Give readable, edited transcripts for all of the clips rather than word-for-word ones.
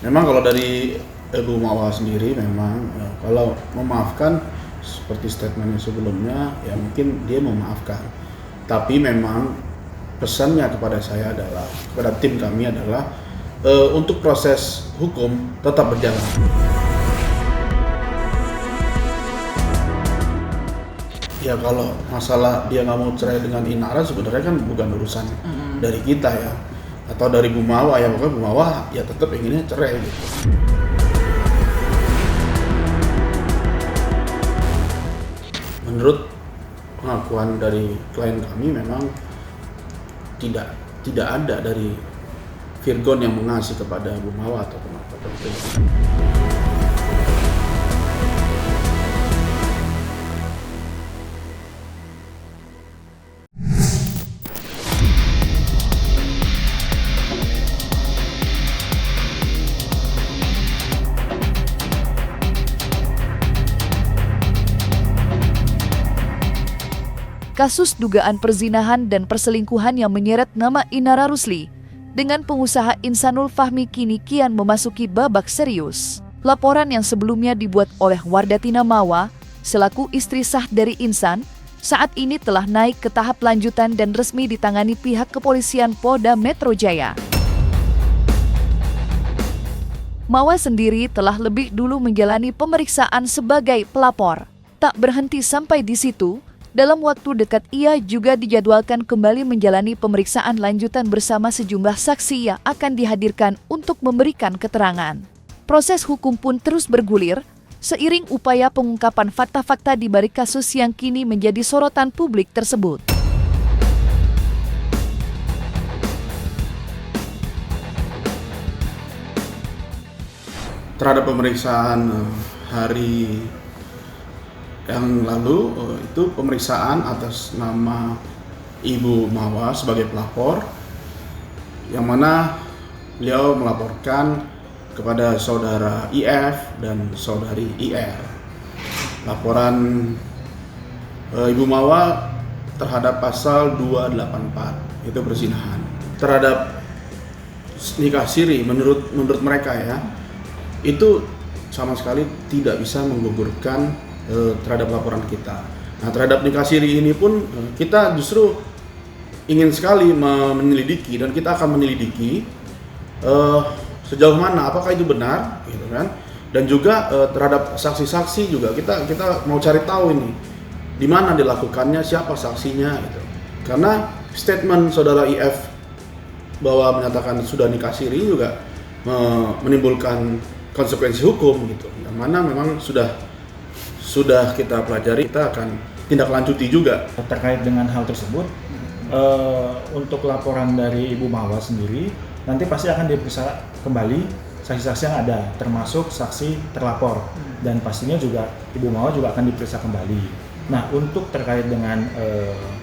Memang kalau dari Ibu Mawar sendiri memang kalau memaafkan seperti statementnya sebelumnya ya mungkin dia memaafkan. Tapi memang pesannya kepada saya adalah kepada tim kami adalah untuk proses hukum tetap berjalan. Ya kalau masalah dia nggak mau cerai dengan Inara sebenarnya kan bukan urusan dari kita ya atau dari Bu Mawa ya, pokoknya Bu Mawa ya tetap inginnya cerai gitu. Menurut pengakuan dari klien kami memang tidak ada dari Virgon yang mengasih kepada Bu Mawa atau apa. Kasus dugaan perzinahan dan perselingkuhan yang menyeret nama Inara Rusli dengan pengusaha Insanul Fahmi kini kian memasuki babak serius. Laporan yang sebelumnya dibuat oleh Wardatina Mawa selaku istri sah dari Insan saat ini telah naik ke tahap lanjutan dan resmi ditangani pihak kepolisian Polda Metro Jaya. Mawa sendiri telah lebih dulu menjalani pemeriksaan sebagai pelapor. Tak berhenti sampai di situ, dalam waktu dekat ia juga dijadwalkan kembali menjalani pemeriksaan lanjutan bersama sejumlah saksi yang akan dihadirkan untuk memberikan keterangan. Proses hukum pun terus bergulir, seiring upaya pengungkapan fakta-fakta di balik kasus yang kini menjadi sorotan publik tersebut. Terhadap pemeriksaan hari yang lalu itu pemeriksaan atas nama Ibu Mawa sebagai pelapor, yang mana beliau melaporkan kepada saudara IF dan saudari IR. Laporan Ibu Mawa terhadap pasal 284 itu perzinahan. Terhadap nikah siri menurut mereka ya, itu sama sekali tidak bisa menggugurkan terhadap laporan kita. Nah, terhadap nikah siri ini pun kita justru ingin sekali menyelidiki dan kita akan menyelidiki sejauh mana apakah itu benar, gitu kan? Dan juga terhadap saksi-saksi juga kita mau cari tahu ini di mana dilakukannya, siapa saksinya, gitu. Karena statement saudara IF bahwa menyatakan sudah nikah siri juga menimbulkan konsekuensi hukum, gitu. Yang mana memang sudah kita pelajari, kita akan tindak lanjuti juga. Terkait dengan hal tersebut, untuk laporan dari Ibu Mawa sendiri, nanti pasti akan diperiksa kembali saksi-saksi yang ada, termasuk saksi terlapor. Dan pastinya juga Ibu Mawa juga akan diperiksa kembali. Nah, untuk terkait dengan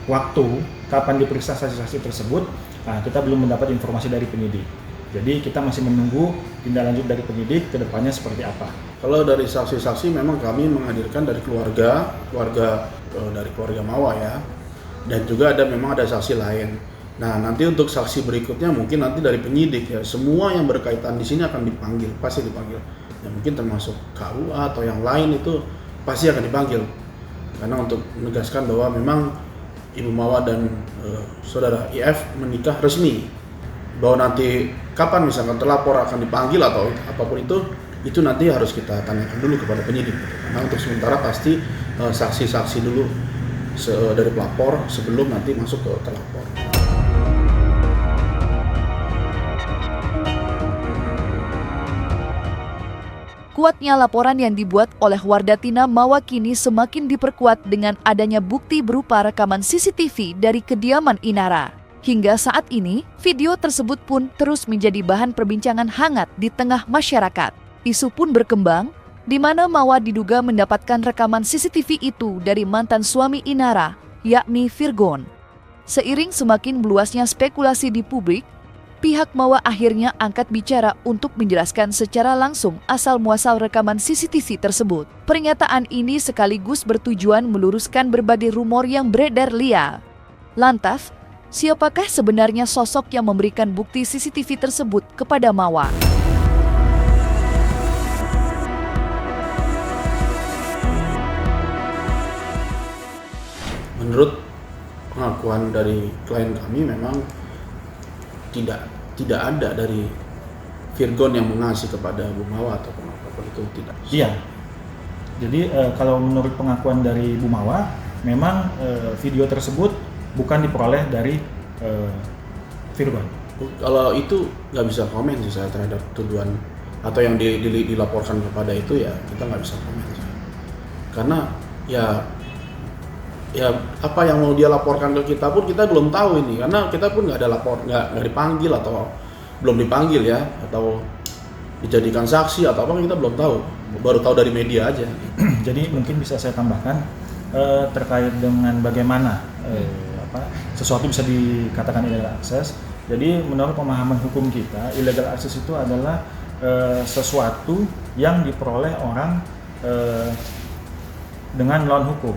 waktu, kapan diperiksa saksi-saksi tersebut, kita belum mendapat informasi dari penyidik. Jadi kita masih menunggu tindak lanjut dari penyidik ke depannya seperti apa. Kalau dari saksi-saksi memang kami menghadirkan dari keluarga dari keluarga Mawa ya, dan juga memang ada saksi lain. Nah, nanti untuk saksi berikutnya mungkin nanti dari penyidik ya, semua yang berkaitan di sini akan dipanggil, pasti dipanggil. Ya mungkin termasuk KUA atau yang lain itu pasti akan dipanggil. Karena untuk menegaskan bahwa memang Ibu Mawa dan saudara IF menikah resmi. Bahwa nanti kapan misalkan terlapor akan dipanggil atau apapun itu nanti harus kita tanyakan dulu kepada penyidik. Karena untuk sementara pasti saksi-saksi dulu dari pelapor sebelum nanti masuk ke terlapor. Kuatnya laporan yang dibuat oleh Wardatina Mawa kini semakin diperkuat dengan adanya bukti berupa rekaman CCTV dari kediaman Inara. Hingga saat ini, video tersebut pun terus menjadi bahan perbincangan hangat di tengah masyarakat. Isu pun berkembang, di mana Mawa diduga mendapatkan rekaman CCTV itu dari mantan suami Inara, yakni Virgon. Seiring semakin meluasnya spekulasi di publik, pihak Mawa akhirnya angkat bicara untuk menjelaskan secara langsung asal-muasal rekaman CCTV tersebut. Pernyataan ini sekaligus bertujuan meluruskan berbagai rumor yang beredar liar. Lantas, siapakah sebenarnya sosok yang memberikan bukti CCTV tersebut kepada Mawa? menurut pengakuan dari klien kami memang tidak ada dari Virgon yang mengasih kepada Bu Mawa ataupun apapun itu, tidak. Iya. Jadi kalau menurut pengakuan dari Bu Mawa, memang video tersebut bukan diperoleh dari Virgon. Kalau itu nggak bisa komen sih saya terhadap tuduhan atau yang dilaporkan kepada itu, ya kita nggak bisa komen sih. Karena ya apa yang mau dia laporkan ke kita pun kita belum tahu ini, karena kita pun nggak dipanggil atau belum dipanggil ya, atau dijadikan saksi atau apa, kita belum tahu, baru tahu dari media aja. Jadi mungkin bisa saya tambahkan terkait dengan bagaimana sesuatu bisa dikatakan illegal access. Jadi menurut pemahaman hukum kita, illegal access itu adalah sesuatu yang diperoleh orang dengan melawan hukum,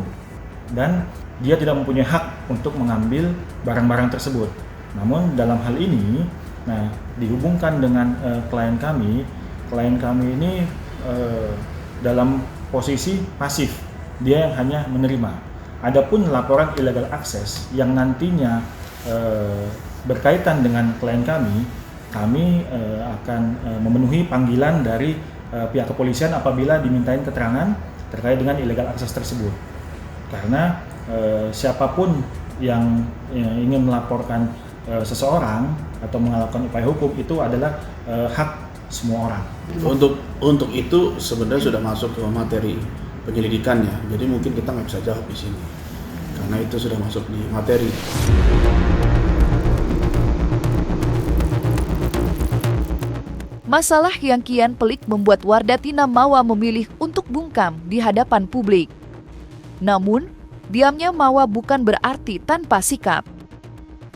dan dia tidak mempunyai hak untuk mengambil barang-barang tersebut. Namun dalam hal ini, dihubungkan dengan klien kami ini dalam posisi pasif, dia yang hanya menerima. Adapun laporan illegal access yang nantinya berkaitan dengan klien kami akan memenuhi panggilan dari pihak kepolisian apabila dimintain keterangan terkait dengan illegal access tersebut. Karena siapapun yang ingin melaporkan seseorang atau melakukan upaya hukum itu adalah hak semua orang. Untuk itu sebenarnya sudah masuk ke materi penyelidikannya, jadi mungkin kita nggak bisa jawab di sini karena itu sudah masuk di materi. Masalah yang kian pelik membuat Wardatina Mawa memilih untuk bungkam di hadapan publik. Namun, diamnya Mawa bukan berarti tanpa sikap.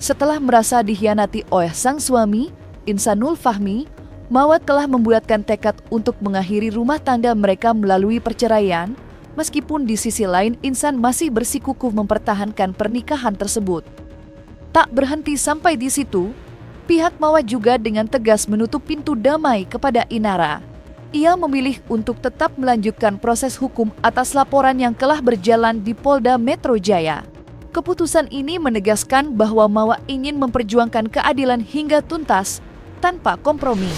Setelah merasa dikhianati oleh sang suami, Insanul Fahmi, Mawa telah membulatkan tekad untuk mengakhiri rumah tangga mereka melalui perceraian, meskipun di sisi lain Insan masih bersikukuh mempertahankan pernikahan tersebut. Tak berhenti sampai di situ, pihak Mawa juga dengan tegas menutup pintu damai kepada Inara. Ia memilih untuk tetap melanjutkan proses hukum atas laporan yang telah berjalan di Polda Metro Jaya. Keputusan ini menegaskan bahwa Mawa ingin memperjuangkan keadilan hingga tuntas, tanpa kompromi.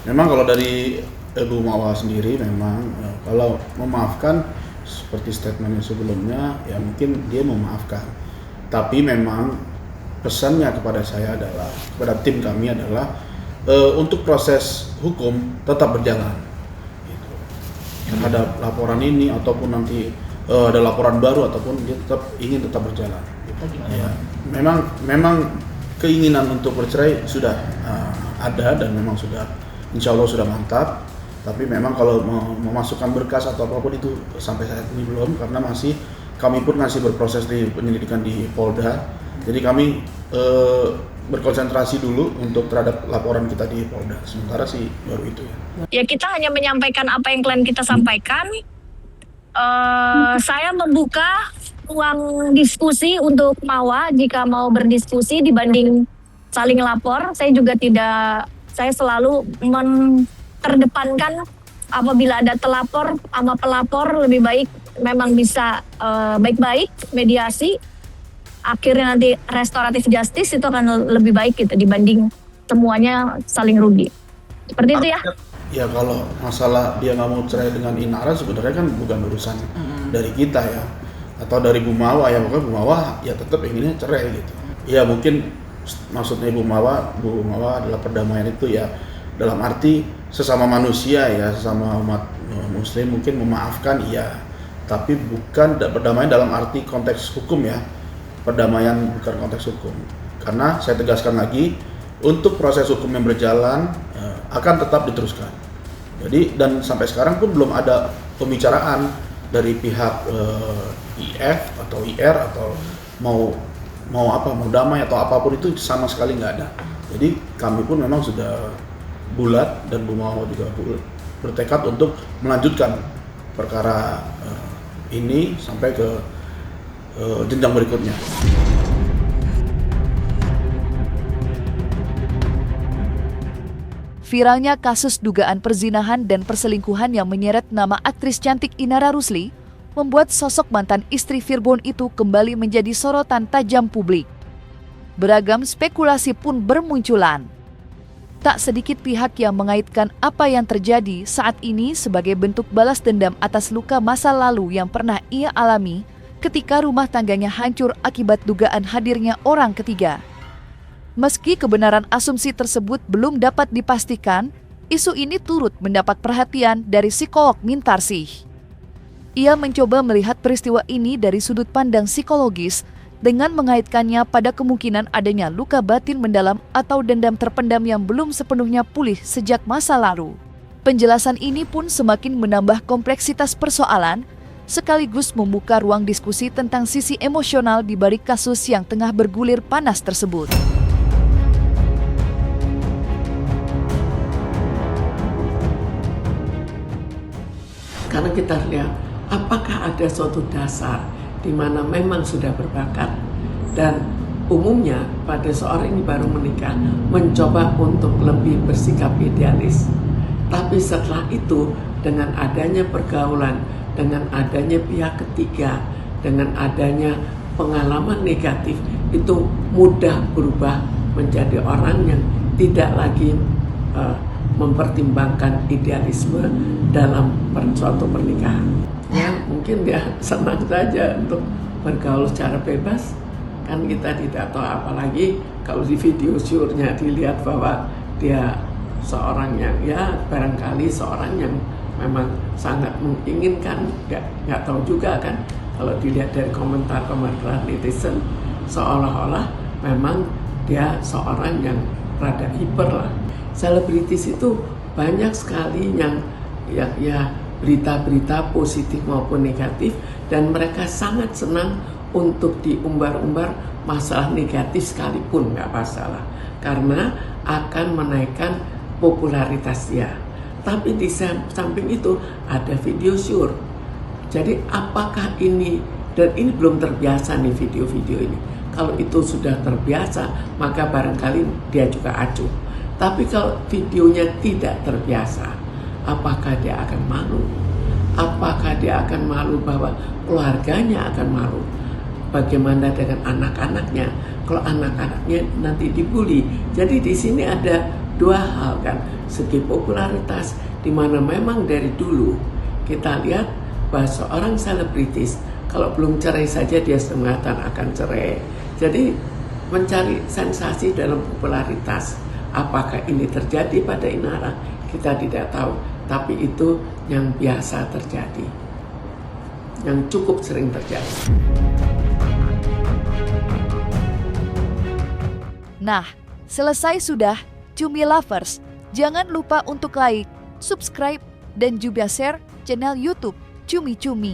Memang kalau dari Bu Mawa sendiri memang kalau memaafkan seperti statementnya sebelumnya, ya mungkin dia memaafkan. Tapi memang pesannya kepada saya adalah, kepada tim kami adalah untuk proses hukum tetap berjalan. Gitu. Terhadap laporan ini ataupun nanti ada laporan baru ataupun dia ingin tetap berjalan. Gitu. Ya, memang keinginan untuk bercerai sudah ada dan memang sudah, insya Allah sudah mantap. Tapi memang kalau memasukkan berkas atau apapun itu sampai saat ini belum, karena kami pun masih berproses di penyelidikan di Polda. Jadi kami berkonsentrasi dulu untuk terhadap laporan kita di Polda. Sementara sih baru itu ya. Ya kita hanya menyampaikan apa yang klien kita sampaikan. Saya membuka ruang diskusi untuk Mawa jika mau berdiskusi dibanding saling lapor. Saya selalu terdepankan apabila ada telapor sama pelapor, lebih baik memang bisa baik-baik mediasi, akhirnya nanti restoratif justice itu akan lebih baik gitu dibanding semuanya saling rugi. Seperti itu ya. Ya kalau masalah dia nggak mau cerai dengan Inara sebenarnya kan bukan urusan dari kita ya, atau dari Bu Mawa ya, pokoknya Bu Mawa ya tetap inginnya cerai gitu. Ya mungkin maksudnya Bu Mawa adalah perdamaian itu ya dalam arti sesama manusia ya, sesama umat muslim mungkin memaafkan iya, tapi bukan perdamaian dalam arti konteks hukum ya, perdamaian bukan konteks hukum. Karena saya tegaskan lagi, untuk proses hukum yang berjalan akan tetap diteruskan. Jadi dan sampai sekarang pun belum ada pembicaraan dari pihak IF atau IR atau mau damai atau apapun itu sama sekali nggak ada. Jadi kami pun memang sudah bulat dan Bu Mawa juga bertekad untuk melanjutkan perkara ini sampai ke jenjang berikutnya. Viralnya kasus dugaan perzinahan dan perselingkuhan yang menyeret nama aktris cantik Inara Rusli membuat sosok mantan istri Virgon itu kembali menjadi sorotan tajam publik. Beragam spekulasi pun bermunculan. Tak sedikit pihak yang mengaitkan apa yang terjadi saat ini sebagai bentuk balas dendam atas luka masa lalu yang pernah ia alami ketika rumah tangganya hancur akibat dugaan hadirnya orang ketiga. Meski kebenaran asumsi tersebut belum dapat dipastikan, isu ini turut mendapat perhatian dari psikolog Mintarsih. Ia mencoba melihat peristiwa ini dari sudut pandang psikologis dengan mengaitkannya pada kemungkinan adanya luka batin mendalam atau dendam terpendam yang belum sepenuhnya pulih sejak masa lalu. Penjelasan ini pun semakin menambah kompleksitas persoalan, sekaligus membuka ruang diskusi tentang sisi emosional di balik kasus yang tengah bergulir panas tersebut. Karena kita lihat apakah ada suatu dasar di mana memang sudah berbakat, dan umumnya pada seorang yang baru menikah mencoba untuk lebih bersikap idealis. Tapi setelah itu dengan adanya pergaulan, dengan adanya pihak ketiga, dengan adanya pengalaman negatif, itu mudah berubah menjadi orang yang tidak lagi mempertimbangkan idealisme dalam suatu pernikahan. Ya, mungkin dia senang saja untuk bergaul secara bebas. Kan kita tidak tahu, apalagi kalau di video syurnya dilihat bahwa dia seorang yang barangkali seorang yang memang sangat menginginkan, nggak tahu juga kan, kalau dilihat dari komentar-komentar netizen seolah-olah memang dia seorang yang rada hiper lah. Selebritis itu banyak sekali yang berita-berita positif maupun negatif, dan mereka sangat senang untuk diumbar-umbar masalah negatif sekalipun nggak masalah, karena akan menaikkan popularitas dia. Tapi di samping itu ada video syur. Jadi apakah ini, dan ini belum terbiasa nih video-video ini. Kalau itu sudah terbiasa, maka barangkali dia juga acuh. Tapi kalau videonya tidak terbiasa, apakah dia akan malu? Apakah dia akan malu bahwa keluarganya akan malu? Bagaimana dengan anak-anaknya? Kalau anak-anaknya nanti dibully. Jadi di sini ada dua hal kan, segi popularitas, di mana memang dari dulu kita lihat bahwa seorang selebritis kalau belum cerai saja dia sudah mengatakan akan cerai. Jadi mencari sensasi dalam popularitas. Apakah ini terjadi pada Inara? Kita tidak tahu, tapi itu yang biasa terjadi, yang cukup sering terjadi. Nah, selesai sudah Cumi Lovers. Jangan lupa untuk like, subscribe, dan juga share channel YouTube Cumi Cumi.